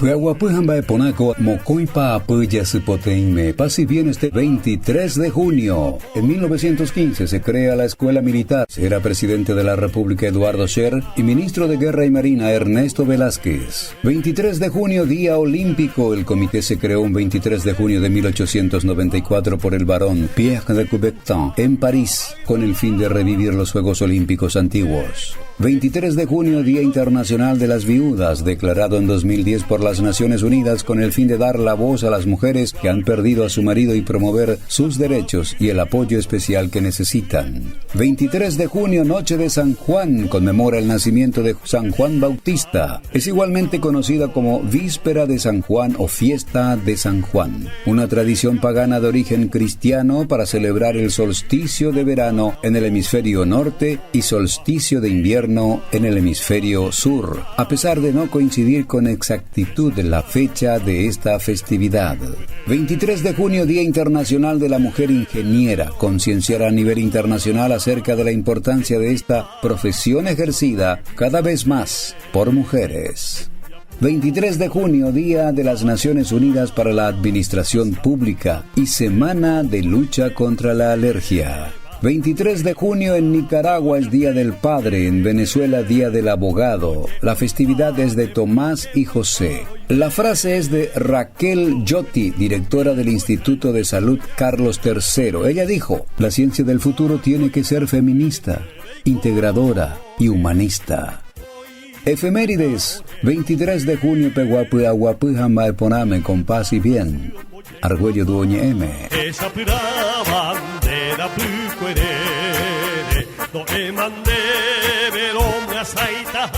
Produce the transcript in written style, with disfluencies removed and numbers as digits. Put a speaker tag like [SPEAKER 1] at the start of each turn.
[SPEAKER 1] Huahuapujamba Ponaco, Mocoipa Apoya Supoteime. Paz y bien este 23 de junio. En 1915 se crea la Escuela Militar. Era presidente de la República Eduardo Scher y ministro de Guerra y Marina Ernesto Velázquez. 23 de junio, Día Olímpico. El comité se creó un 23 de junio de 1894 por el barón Pierre de Coubertin en París, con el fin de revivir los Juegos Olímpicos antiguos. 23 de junio, Día Internacional de las Viudas, declarado en 2010 por las Naciones Unidas con el fin de dar la voz a las mujeres que han perdido a su marido y promover sus derechos y el apoyo especial que necesitan. 23 de junio, Noche de San Juan, conmemora el nacimiento de San Juan Bautista. Es igualmente conocida como Víspera de San Juan o Fiesta de San Juan, una tradición pagana de origen cristiano para celebrar el solsticio de verano en el hemisferio norte y solsticio de invierno en el hemisferio sur, a pesar de no coincidir con exactitud la fecha de esta festividad. 23 de junio, Día Internacional de la Mujer Ingeniera, concienciar a nivel internacional acerca de la importancia de esta profesión ejercida cada vez más por mujeres. 23 de junio, Día de las Naciones Unidas para la Administración Pública y Semana de Lucha contra la Alergia. 23 de junio en Nicaragua es Día del Padre, en Venezuela Día del Abogado. La festividad es de Tomás y José. La frase es de Raquel Yotti, directora del Instituto de Salud Carlos III. Ella dijo: la ciencia del futuro tiene que ser feminista, integradora y humanista. Efemérides: 23 de junio, Peguapu Aguapu Jambae Poname, con paz y bien. Argüello Duoñe M.
[SPEAKER 2] Esa pura bandera puerere, no emande ver hombre asaita.